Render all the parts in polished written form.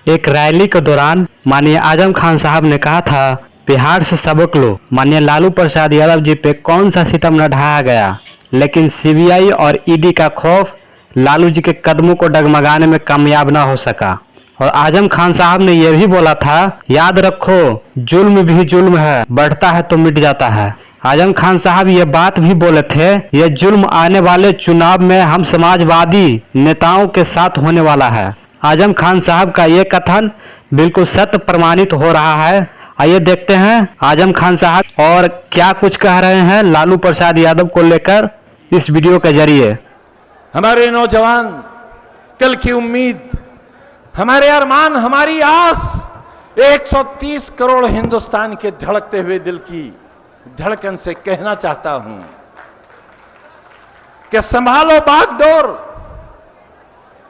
एक रैली के दौरान माननीय आजम खान साहब ने कहा था, बिहार से सबक लो। माननीय लालू प्रसाद यादव जी पे कौन सा सितम न ढाया गया, लेकिन सीबीआई और ईडी का खौफ लालू जी के कदमों को डगमगाने में कामयाब न हो सका। और आजम खान साहब ने यह भी बोला था, याद रखो जुल्म भी जुल्म है, बढ़ता है तो मिट जाता है। आजम खान साहब ये बात भी बोले थे, ये जुल्म आने वाले चुनाव में हम समाजवादी नेताओं के साथ होने वाला है। आजम खान साहब का ये कथन बिल्कुल सत्य प्रमाणित हो रहा है। आइए देखते हैं आजम खान साहब और क्या कुछ कह रहे हैं लालू प्रसाद यादव को लेकर इस वीडियो के जरिए। हमारे नौजवान कल की उम्मीद, हमारे अरमान, हमारी आस 130 करोड़ हिंदुस्तान के धड़कते हुए दिल की धड़कन से कहना चाहता हूं कि संभालो बागडोर,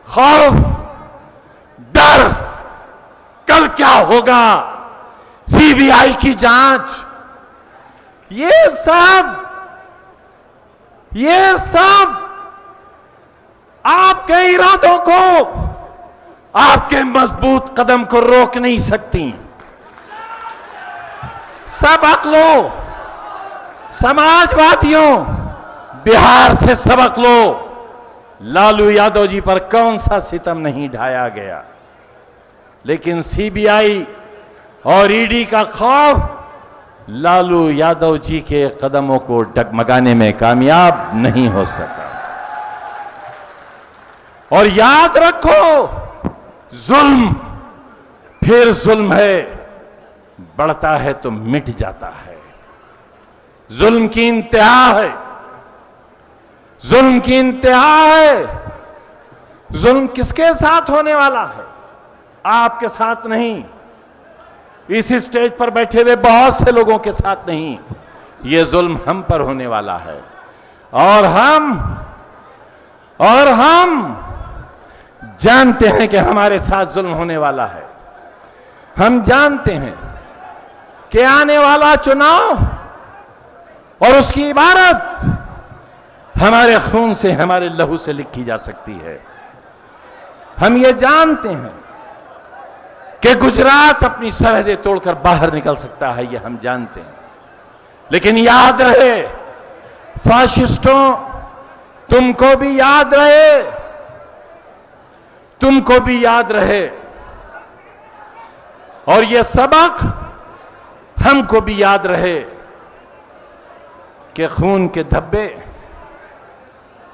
खौफ, डर, कल क्या होगा, सीबीआई की जांच, ये सब आपके इरादों को, आपके मजबूत कदम को रोक नहीं सकती। सबक लो समाजवादियों, बिहार से सबक लो। लालू यादव जी पर कौन सा सितम नहीं ढाया गया, लेकिन सीबीआई और ईडी का खौफ लालू यादव जी के कदमों को डगमगाने में कामयाब नहीं हो सका। और याद रखो, जुल्म फिर जुल्म है, बढ़ता है तो मिट जाता है। जुल्म की इंतहा है, जुल्म की इंतहा है। जुल्म किसके साथ होने वाला है? आपके साथ नहीं, इस स्टेज पर बैठे हुए बहुत से लोगों के साथ नहीं, यह जुल्म हम पर होने वाला है। और हम जानते हैं कि हमारे साथ जुल्म होने वाला है। हम जानते हैं कि आने वाला चुनाव और उसकी इबारत हमारे खून से, हमारे लहू से लिखी जा सकती है। हम ये जानते हैं कि गुजरात अपनी सरहदें तोड़कर बाहर निकल सकता है, ये हम जानते हैं। लेकिन याद रहे फाशिस्टों, तुमको भी याद रहे, तुमको भी याद रहे, और ये सबक हमको भी याद रहे कि खून के धब्बे,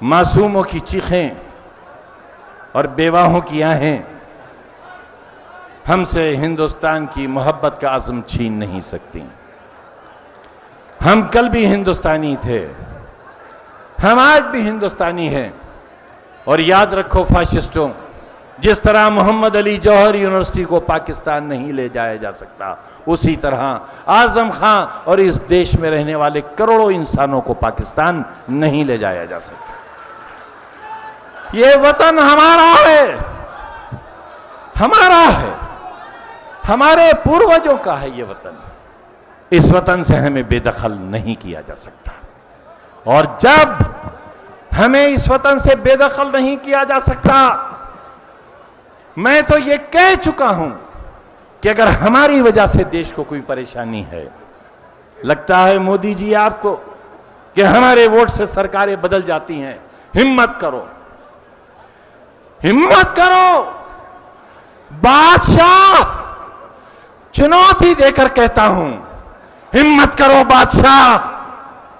मासूमों की चीखें और बेवाहों की आहें हमसे हिंदुस्तान की मोहब्बत का आज़म छीन नहीं सकती। हम कल भी हिंदुस्तानी थे, हम आज भी हिंदुस्तानी हैं। और याद रखो फाशिस्टों, जिस तरह मोहम्मद अली जौहर यूनिवर्सिटी को पाकिस्तान नहीं ले जाया जा सकता, उसी तरह आजम खां और इस देश में रहने वाले करोड़ों इंसानों को पाकिस्तान नहीं ले जाया जा सकता। ये वतन हमारा है, हमारा है, हमारे पूर्वजों का है ये वतन। इस वतन से हमें बेदखल नहीं किया जा सकता। और जब हमें इस वतन से बेदखल नहीं किया जा सकता, मैं तो ये कह चुका हूं कि अगर हमारी वजह से देश को कोई परेशानी है, लगता है मोदी जी आपको कि हमारे वोट से सरकारें बदल जाती हैं, हिम्मत करो, हिम्मत करो। बादशाह, चुनौती देकर कहता हूं, हिम्मत करो बादशाह,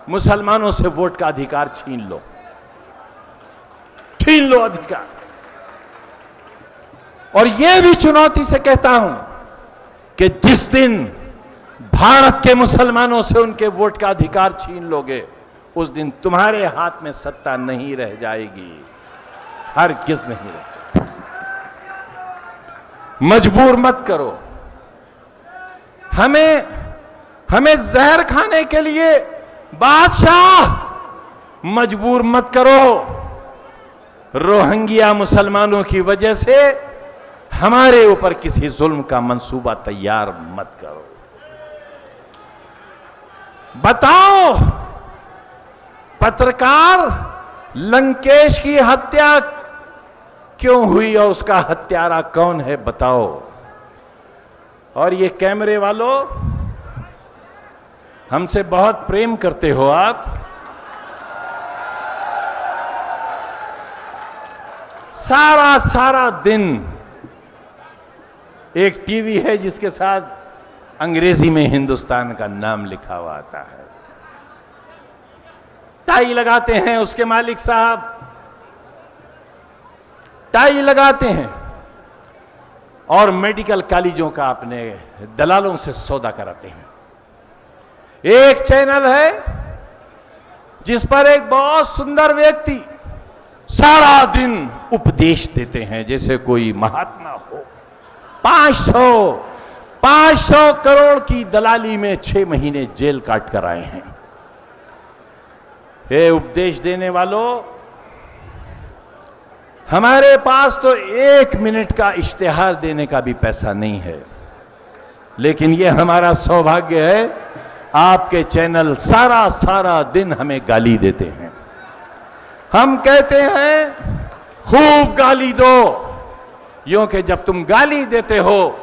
मुसलमानों से वोट का अधिकार छीन लो, छीन लो अधिकार। और यह भी चुनौती से कहता हूं कि जिस दिन भारत के मुसलमानों से उनके वोट का अधिकार छीन लोगे, उस दिन तुम्हारे हाथ में सत्ता नहीं रह जाएगी, हरगिज़ नहीं रह। मजबूर मत करो हमें जहर खाने के लिए, बादशाह मजबूर मत करो। रोहिंग्या मुसलमानों की वजह से हमारे ऊपर किसी जुल्म का मंसूबा तैयार मत करो। बताओ, पत्रकार लंकेश की हत्या क्यों हुई और उसका हत्यारा कौन है? बताओ। और ये कैमरे वालों, हमसे बहुत प्रेम करते हो आप। सारा दिन एक टीवी है जिसके साथ अंग्रेजी में हिंदुस्तान का नाम लिखा हुआ आता है। टाई लगाते हैं उसके मालिक साहब, टाई लगाते हैं और मेडिकल कॉलेजों का अपने दलालों से सौदा कराते हैं। एक चैनल है जिस पर एक बहुत सुंदर व्यक्ति सारा दिन उपदेश देते हैं जैसे कोई महात्मा हो। 500 करोड़ की दलाली में 6 महीने जेल काट कर आए हैं। ये उपदेश देने वालों, हमारे पास तो 1 मिनट का इश्तिहार देने का भी पैसा नहीं है, लेकिन ये हमारा सौभाग्य है आपके चैनल सारा दिन हमें गाली देते हैं। हम कहते हैं खूब गाली दो, यूं कि जब तुम गाली देते हो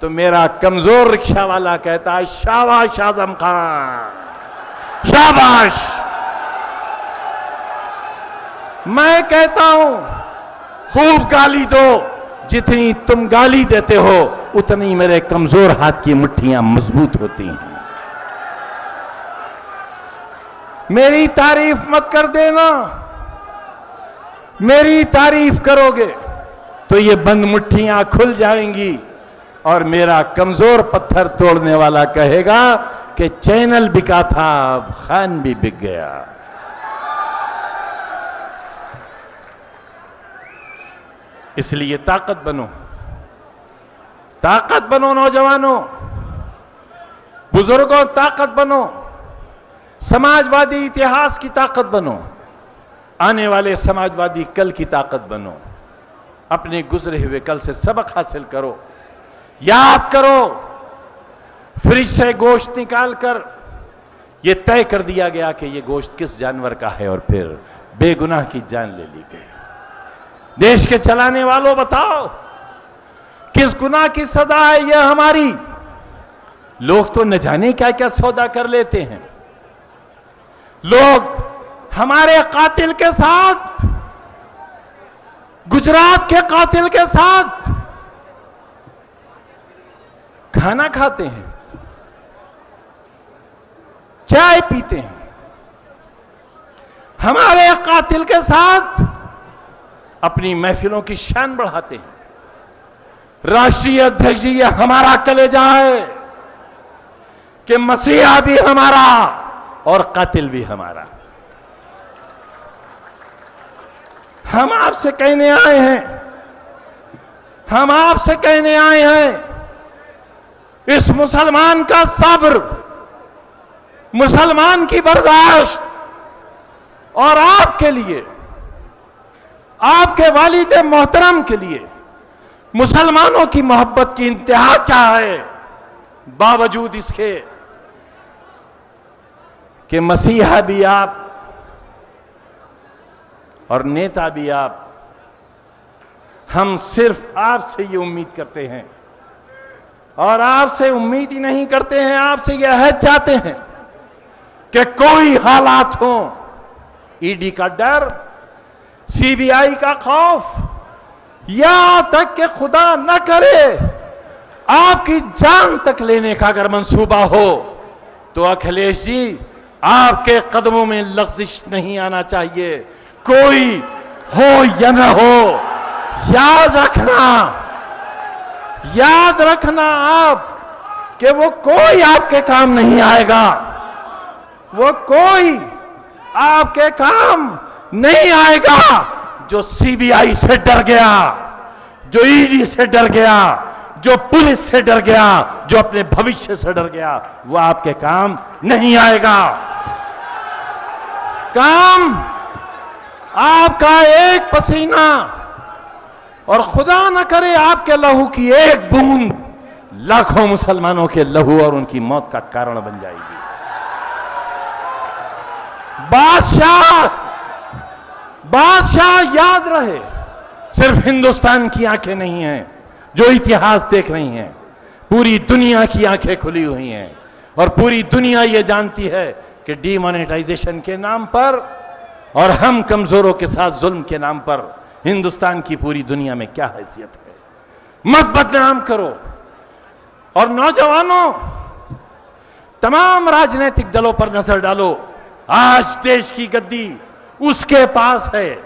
तो मेरा कमजोर रिक्शा वाला कहता है शाबाश आजम खान, शाबाश। मैं कहता हूं खूब गाली दो, जितनी तुम गाली देते हो उतनी मेरे कमजोर हाथ की मुट्ठियां मजबूत होती हैं। मेरी तारीफ मत कर देना, मेरी तारीफ करोगे तो ये बंद मुट्ठियां खुल जाएंगी और मेरा कमजोर पत्थर तोड़ने वाला कहेगा कि चैनल बिका था, अब खान भी बिक गया। इसलिए ताकत बनो नौजवानों, बुजुर्गों, ताकत बनो, समाजवादी इतिहास की ताकत बनो, आने वाले समाजवादी कल की ताकत बनो। अपने गुजरे हुए कल से सबक हासिल करो, याद करो। फ्रिज से गोश्त निकालकर यह तय कर दिया गया कि यह गोश्त किस जानवर का है और फिर बेगुनाह की जान ले ली गई। देश के चलाने वालों बताओ किस गुनाह की सजा है यह हमारी? लोग तो न जाने क्या क्या सौदा कर लेते हैं। लोग हमारे कातिल के साथ, गुजरात के कातिल के साथ खाना खाते हैं, चाय पीते हैं। हमारे कातिल के साथ अपनी महफिलों की शान बढ़ाते हैं। राष्ट्रीय अध्यक्ष जी, ये हमारा कलेजा है कि मसीहा भी हमारा और कातिल भी हमारा। हम आपसे कहने आए हैं, इस मुसलमान का सब्र, मुसलमान की बर्दाश्त और आपके लिए, आपके वालिद मोहतरम के लिए मुसलमानों की मोहब्बत की इंतहा क्या है, बावजूद इसके कि मसीहा भी आप और नेता भी आप। हम सिर्फ आपसे ये उम्मीद करते हैं और आपसे उम्मीद ही नहीं करते हैं, आपसे यह अहद चाहते हैं कि कोई हालात हो, ईडी का डर, सीबीआई का खौफ, या तक कि खुदा न करे आपकी जान तक लेने का अगर मंसूबा हो तो अखिलेश जी आपके कदमों में लग़्ज़िश नहीं आना चाहिए। कोई हो या न हो, याद रखना आप कि वो कोई आपके काम नहीं आएगा, वो कोई आपके काम नहीं आएगा जो सीबीआई से डर गया, जो ईडी से डर गया, जो पुलिस से डर गया, जो अपने भविष्य से डर गया, वो आपके काम नहीं आएगा। काम आपका एक पसीना और खुदा न करे आपके लहू की एक बूंद लाखों मुसलमानों के लहू और उनकी मौत का कारण बन जाएगी। बादशाह याद रहे, सिर्फ हिंदुस्तान की आंखें नहीं हैं जो इतिहास देख रही हैं, पूरी दुनिया की आंखें खुली हुई हैं और पूरी दुनिया ये जानती है कि डीमोनेटाइजेशन के नाम पर और हम कमजोरों के साथ जुल्म के नाम पर हिंदुस्तान की पूरी दुनिया में क्या हैसियत है। मत बदनाम करो। और नौजवानों, तमाम राजनीतिक दलों पर नजर डालो। आज देश की गद्दी उसके पास है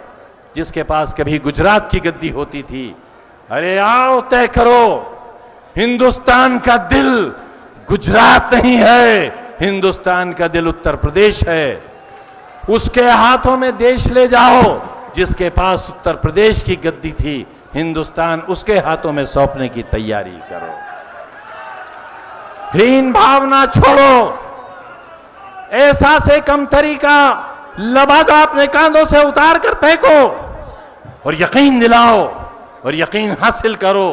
जिसके पास कभी गुजरात की गद्दी होती थी। अरे आओ, तय करो। हिंदुस्तान का दिल गुजरात नहीं है, हिंदुस्तान का दिल उत्तर प्रदेश है। उसके हाथों में देश ले जाओ। जिसके पास उत्तर प्रदेश की गद्दी थी, हिंदुस्तान उसके हाथों में सौंपने की तैयारी करो। हीन भावना छोड़ो। एहसास कमतरी का लबादा अपने कांधों से उतार कर फेंको और यकीन दिलाओ और यकीन हासिल करो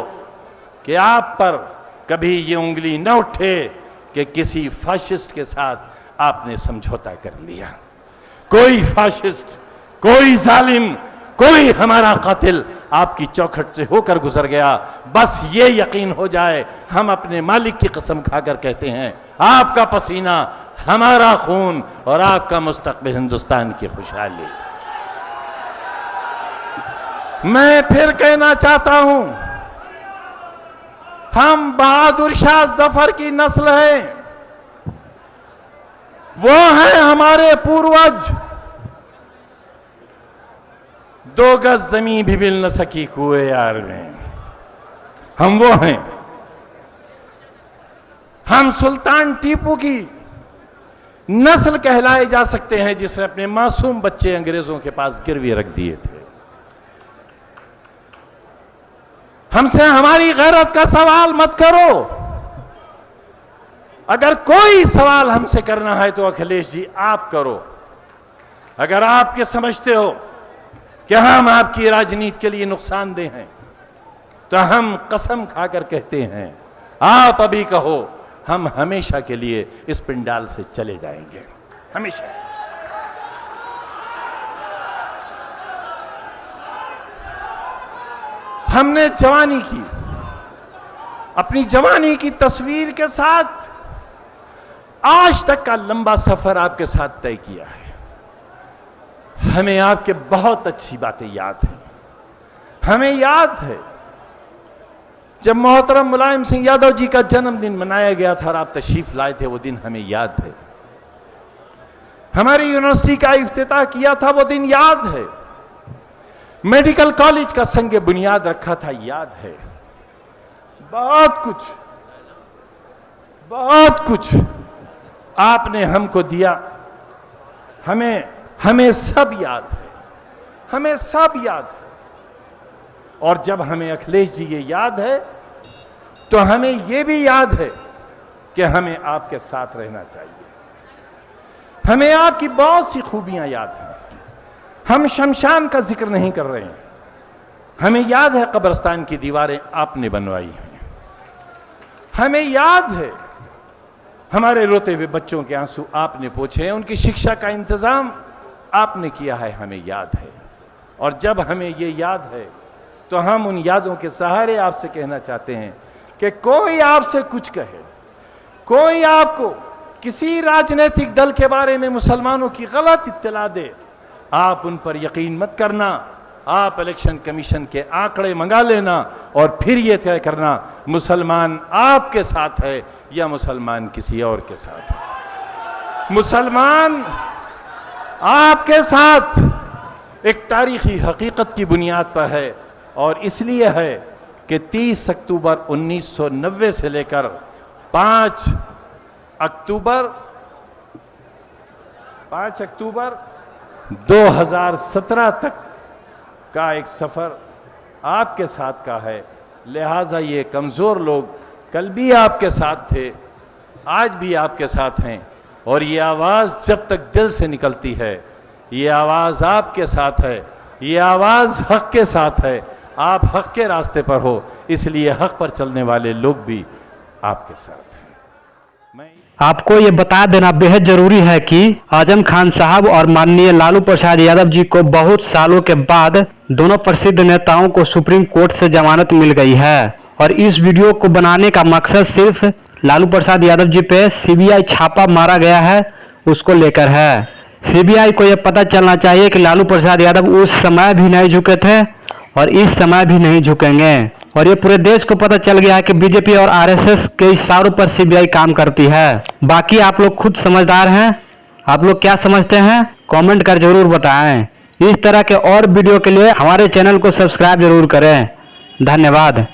कि आप पर कभी ये उंगली न उठे कि किसी फाशिस्ट के साथ आपने समझौता कर लिया। कोई फाशिस्ट, कोई जालिम, कोई हमारा कातिल आपकी चौखट से होकर गुजर गया। बस ये यकीन हो जाए, हम अपने मालिक की कसम खाकर कहते हैं, आपका पसीना हमारा खून और आपका मुस्तकबिल हिंदुस्तान की खुशहाली। मैं फिर कहना चाहता हूं, हम बहादुर शाह जफर की नस्ल हैं। वो हैं हमारे पूर्वज। 2 गज जमीन भी मिल न सकी कुएं यार में, हम वो हैं। हम सुल्तान टीपू की नस्ल कहलाए जा सकते हैं जिसने अपने मासूम बच्चे अंग्रेजों के पास गिरवी रख दिए थे। हमसे हमारी गैरत का सवाल मत करो। अगर कोई सवाल हमसे करना है तो अखिलेश जी आप करो। अगर आप ये समझते हो कि हम आपकी राजनीति के लिए नुकसानदेह हैं, तो हम कसम खाकर कहते हैं, आप अभी कहो, हम हमेशा के लिए इस पिंडाल से चले जाएंगे, हमेशा। हमने जवानी की, अपनी जवानी की तस्वीर के साथ आज तक का लंबा सफर आपके साथ तय किया है। हमें आपके बहुत अच्छी बातें याद हैं। हमें याद है जब मोहतरम मुलायम सिंह यादव जी का जन्मदिन मनाया गया था और आप तशरीफ लाए थे, वो दिन हमें याद है। हमारी यूनिवर्सिटी का इफ्तिताह किया था, वो दिन याद है। मेडिकल कॉलेज का संग बुनियाद रखा था, याद है। बहुत कुछ आपने हमको दिया। हमें सब याद है, हमें सब याद है। और जब हमें अखिलेश जी ये याद है, तो हमें ये भी याद है कि हमें आपके साथ रहना चाहिए। हमें आपकी बहुत सी खूबियां याद हैं। हम शमशान का जिक्र नहीं कर रहे हैं। हमें याद है कब्रिस्तान की दीवारें आपने बनवाई हैं। हमें याद है हमारे रोते हुए बच्चों के आंसू आपने पोंछे हैं, उनकी शिक्षा का इंतजाम आपने किया है, हमें याद है। और जब हमें ये याद है, तो हम उन यादों के सहारे आपसे कहना चाहते हैं कि कोई आपसे कुछ कहे, कोई आपको किसी राजनीतिक दल के बारे में मुसलमानों की गलत इत्तला दे, आप उन पर यकीन मत करना। आप इलेक्शन कमीशन के आंकड़े मंगा लेना और फिर यह तय करना मुसलमान आपके साथ है या मुसलमान किसी और के साथ है। मुसलमान आपके साथ एक तारीखी हकीकत की बुनियाद पर है, और इसलिए है कि 30 अक्टूबर 1990 से लेकर 5 अक्टूबर 2017 तक का एक सफर आपके साथ का है। लिहाजा ये कमजोर लोग कल भी आपके साथ थे, आज भी आपके साथ हैं, और ये आवाज जब तक दिल से निकलती है, ये आवाज आपके साथ है, ये आवाज हक के साथ है। आप हक के रास्ते पर हो, इसलिए हक पर चलने वाले लोग भी आपके साथ हैं। आपको ये बता देना बेहद जरूरी है कि आजम खान साहब और माननीय लालू प्रसाद यादव जी को बहुत सालों के बाद दोनों प्रसिद्ध नेताओं को सुप्रीम कोर्ट से जमानत मिल गई है, और इस वीडियो को बनाने का मकसद सिर्फ लालू प्रसाद यादव जी पे सीबीआई छापा मारा गया है उसको लेकर है। सीबीआई को यह पता चलना चाहिए कि लालू प्रसाद यादव उस समय भी नहीं झुके थे और इस समय भी नहीं झुकेंगे। और ये पूरे देश को पता चल गया है कि बीजेपी और आरएसएस के इशारों पर सीबीआई काम करती है। बाकी आप लोग खुद समझदार हैं, आप लोग क्या समझते हैं कमेंट कर जरूर बताएं। इस तरह के और वीडियो के लिए हमारे चैनल को सब्सक्राइब जरूर करें। धन्यवाद।